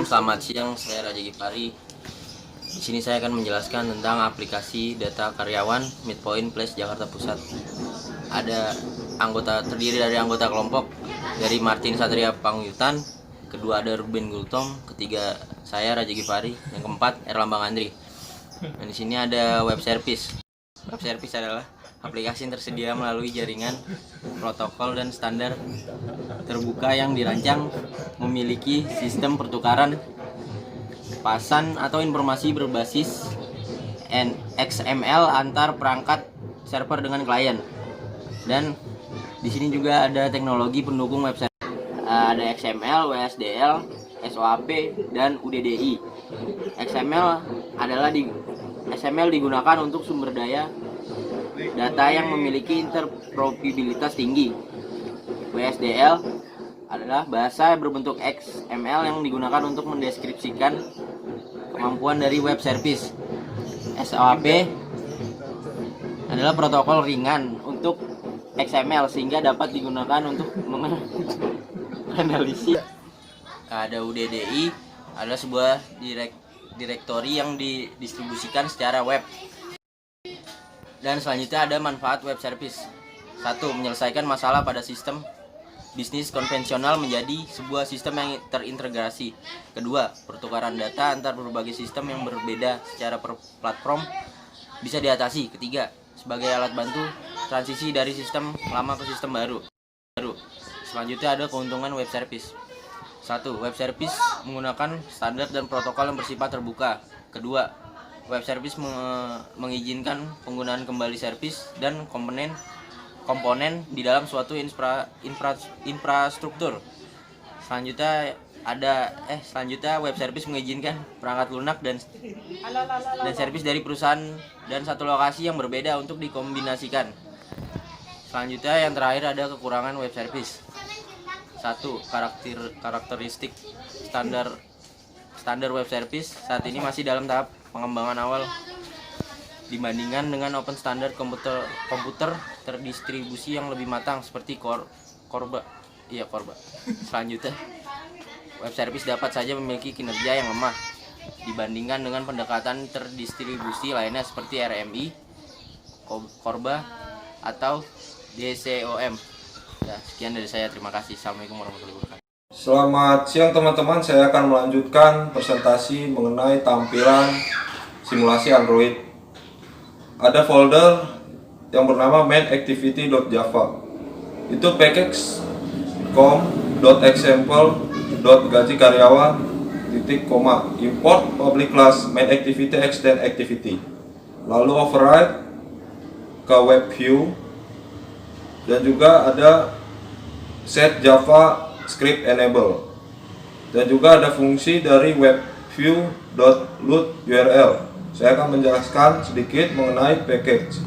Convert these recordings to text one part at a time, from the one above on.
Selamat siang, saya Raja Gipari. Di sini saya akan menjelaskan tentang aplikasi data karyawan Midpoint Place Jakarta Pusat. Terdiri dari anggota kelompok dari Martin Satria Pangyutan, kedua ada Ruben Gultom, ketiga saya Raja Gipari, yang keempat Erlambang Andri. Dan di sini ada web service. Web service adalah aplikasi yang tersedia melalui jaringan protokol dan standar terbuka yang dirancang memiliki sistem pertukaran pasan atau informasi berbasis XML antar perangkat server dengan klien. Dan di sini juga ada teknologi pendukung website. Ada XML, WSDL, SOAP, dan UDDI. XML digunakan untuk sumber daya data yang memiliki interoperabilitas tinggi. WSDL adalah bahasa berbentuk XML yang digunakan untuk mendeskripsikan kemampuan dari web service. SOAP adalah protokol ringan untuk XML sehingga dapat digunakan untuk menganalisis. Ada UDDI, adalah sebuah direktori yang didistribusikan secara web. Dan selanjutnya ada manfaat web service. 1. Menyelesaikan masalah pada sistem bisnis konvensional menjadi sebuah sistem yang terintegrasi. Kedua, pertukaran data antar berbagai sistem yang berbeda secara platform bisa diatasi. Ketiga, sebagai alat bantu transisi dari sistem lama ke sistem baru. Selanjutnya ada keuntungan web service. 1. Web service menggunakan standar dan protokol yang bersifat terbuka. Kedua, web service mengizinkan penggunaan kembali service dan komponen di dalam suatu infrastruktur. Selanjutnya web service mengizinkan perangkat lunak dan service dari perusahaan dan satu lokasi yang berbeda untuk dikombinasikan. Selanjutnya yang terakhir ada kekurangan web service. 1. Karakteristik standar web service saat ini masih dalam tahap pengembangan awal dibandingkan dengan open standar komputer terdistribusi yang lebih matang seperti Corba. Selanjutnya, web service dapat saja memiliki kinerja yang lemah dibandingkan dengan pendekatan terdistribusi lainnya seperti RMI, Corba, atau DCOM. Ya, sekian dari saya. Terima kasih. Assalamualaikum warahmatullahi wabarakatuh. Selamat siang teman-teman, saya akan melanjutkan presentasi mengenai tampilan simulasi Android. Ada folder yang bernama mainActivity.java. Itu package com.example.gaji karyawan import public class mainActivity extend activity. Lalu override ke web view, dan juga ada set Java script enable, dan juga ada fungsi dari webview.load URL. Saya akan menjelaskan sedikit mengenai package,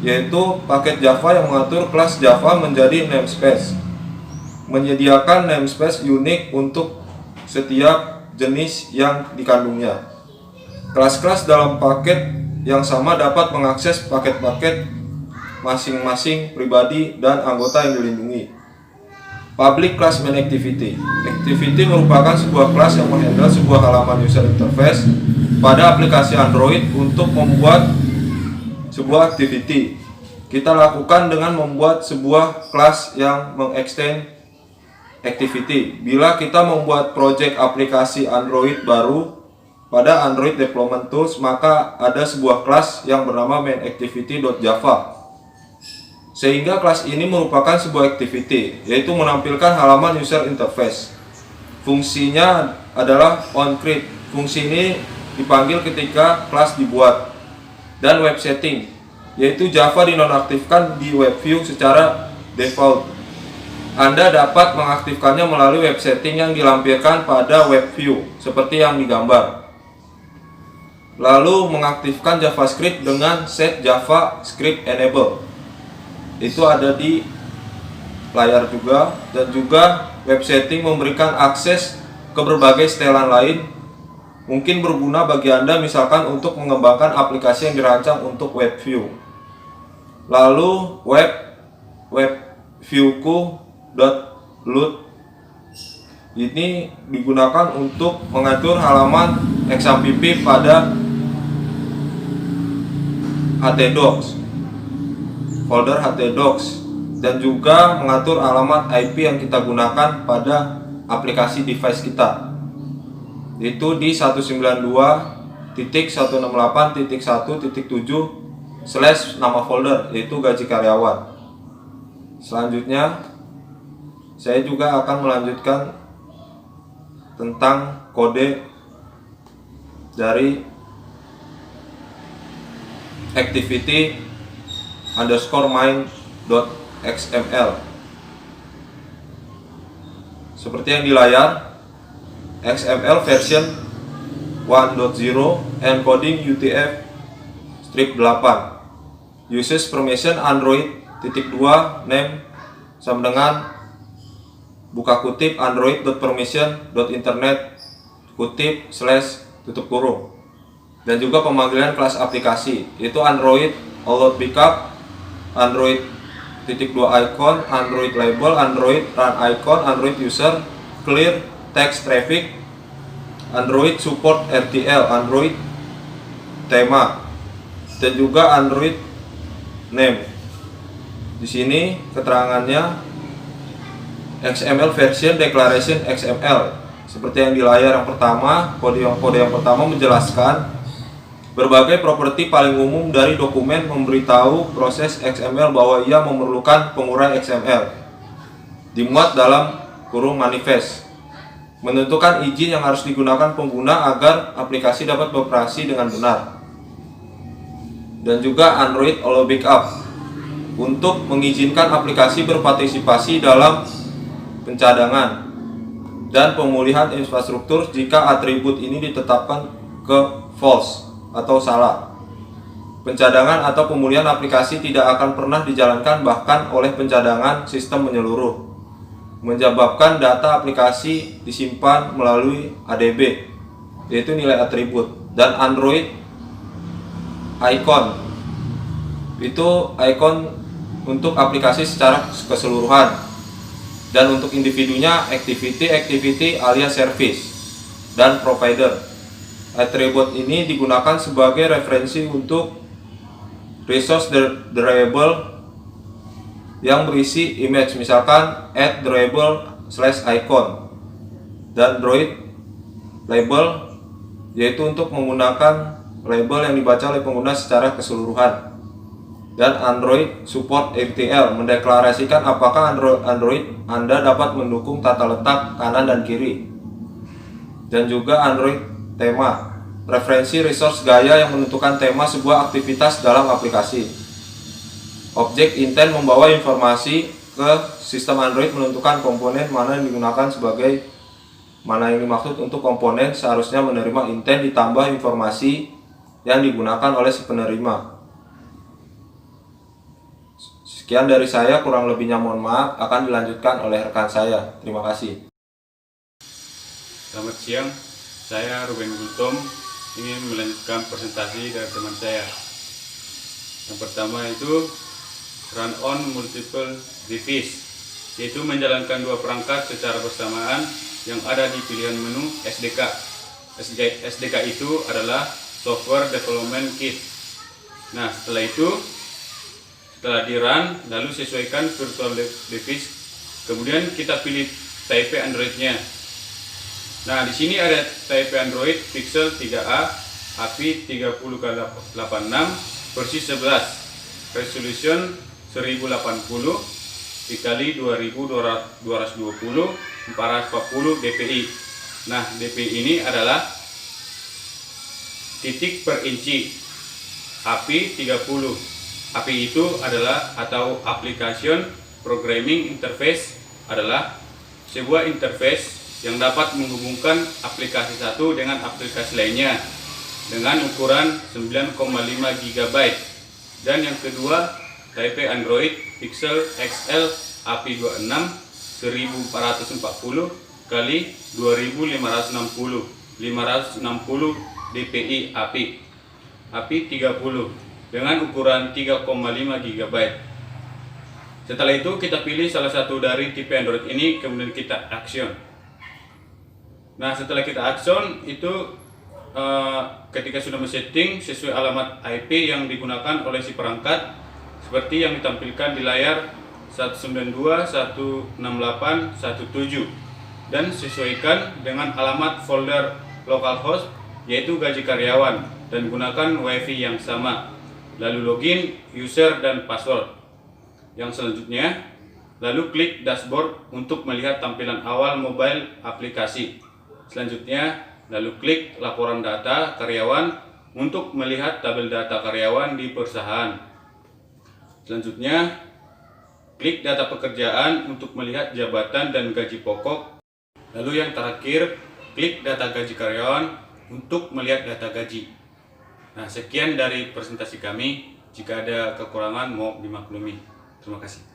yaitu paket Java yang mengatur kelas Java menjadi namespace, menyediakan namespace unik untuk setiap jenis yang dikandungnya. Kelas-kelas dalam paket yang sama dapat mengakses paket-paket masing-masing pribadi dan anggota yang dilindungi. Public class main activity. Activity merupakan sebuah kelas yang menghandle sebuah halaman user interface pada aplikasi Android untuk membuat sebuah activity. Kita lakukan dengan membuat sebuah kelas yang mengextend activity. Bila kita membuat project aplikasi Android baru pada Android Development Tools, maka ada sebuah kelas yang bernama mainActivity.java. Sehingga kelas ini merupakan sebuah activity, yaitu menampilkan halaman user interface. Fungsinya adalah onCreate. Fungsi ini dipanggil ketika kelas dibuat. Dan web setting, yaitu Java dinonaktifkan di web view secara default. Anda dapat mengaktifkannya melalui web setting yang dilampirkan pada web view, seperti yang digambar. Lalu mengaktifkan JavaScript dengan set Java script enable. Itu ada di layar juga. Dan juga web setting memberikan akses ke berbagai setelan lain, mungkin berguna bagi Anda misalkan untuk mengembangkan aplikasi yang dirancang untuk web view. Lalu webviewku.load Ini digunakan untuk mengatur halaman XAMPP pada htdocs, folder htdocs, dan juga mengatur alamat IP yang kita gunakan pada aplikasi device kita, yaitu di 192.168.1.7/ nama folder, yaitu gaji karyawan. Selanjutnya saya juga akan melanjutkan tentang kode dari activity_main.xml. Seperti yang di layar, XML version 1.0 encoding UTF-8 uses permission Android.2 name sama dengan buka kutip android.permission.internet kutip / tutup kurung, dan juga pemanggilan kelas aplikasi, yaitu Android Allload Backup, Android.2 icon, Android label, Android run icon, Android user, clear text traffic, Android support RTL, Android tema, dan juga Android name. Di sini keterangannya XML version declaration XML. Seperti yang di layar yang pertama, kode yang pertama menjelaskan berbagai properti paling umum dari dokumen, memberitahu proses XML bahwa ia memerlukan pengurai XML, dimuat dalam kurung manifest, menentukan izin yang harus digunakan pengguna agar aplikasi dapat beroperasi dengan benar, dan juga Android Allow Backup untuk mengizinkan aplikasi berpartisipasi dalam pencadangan dan pemulihan infrastruktur jika atribut ini ditetapkan ke false atau salah. Pencadangan atau pemulihan aplikasi tidak akan pernah dijalankan bahkan oleh pencadangan sistem menyeluruh, menyebabkan data aplikasi disimpan melalui ADB, yaitu nilai atribut, dan Android icon, itu icon untuk aplikasi secara keseluruhan, dan untuk individunya activity alias service dan provider. Atribut ini digunakan sebagai referensi untuk resource durable yang berisi image, misalkan add durable/icon, dan Android label, yaitu untuk menggunakan label yang dibaca oleh pengguna secara keseluruhan, dan Android support RTL mendeklarasikan apakah Android Anda dapat mendukung tata letak kanan dan kiri, dan juga Android tema, referensi resource gaya yang menentukan tema sebuah aktivitas dalam aplikasi. Objek intent membawa informasi ke sistem Android menentukan komponen mana yang digunakan sebagai mana yang dimaksud untuk komponen seharusnya menerima intent ditambah informasi yang digunakan oleh si penerima. Sekian dari saya, kurang lebihnya mohon maaf, akan dilanjutkan oleh rekan saya. Terima kasih. Selamat siang, saya Ruben Gultom ingin melanjutkan presentasi dari teman saya. Yang pertama itu run on multiple device, yaitu menjalankan dua perangkat secara bersamaan yang ada di pilihan menu SDK. SDK itu adalah Software Development Kit. Nah, setelah di run, lalu sesuaikan virtual device, kemudian kita pilih type Android-nya. Nah, di sini ada type Android Pixel 3a API 30x86 versi 11, resolution 1080 dikali 2220 440 dpi. Nah, dpi ini adalah titik per inci. API 30. API itu adalah atau Application Programming Interface adalah sebuah interface yang dapat menghubungkan aplikasi satu dengan aplikasi lainnya dengan ukuran 9,5 GB. Dan yang kedua, type Android Pixel XL API 26 1440 kali 2560 560 dpi API 30 dengan ukuran 3,5 GB. Setelah itu kita pilih salah satu dari tipe Android ini, kemudian kita action. Nah, setelah kita akson itu ketika sudah men-setting sesuai alamat IP yang digunakan oleh si perangkat seperti yang ditampilkan di layar 192.168.17 dan sesuaikan dengan alamat folder localhost yaitu gaji karyawan dan gunakan WiFi yang sama. Lalu login, user dan password. Yang selanjutnya, lalu klik dashboard untuk melihat tampilan awal mobile aplikasi. Selanjutnya, lalu klik laporan data karyawan untuk melihat tabel data karyawan di perusahaan. Selanjutnya, klik data pekerjaan untuk melihat jabatan dan gaji pokok. Lalu yang terakhir, klik data gaji karyawan untuk melihat data gaji. Nah, sekian dari presentasi kami. Jika ada kekurangan, mohon dimaklumi. Terima kasih.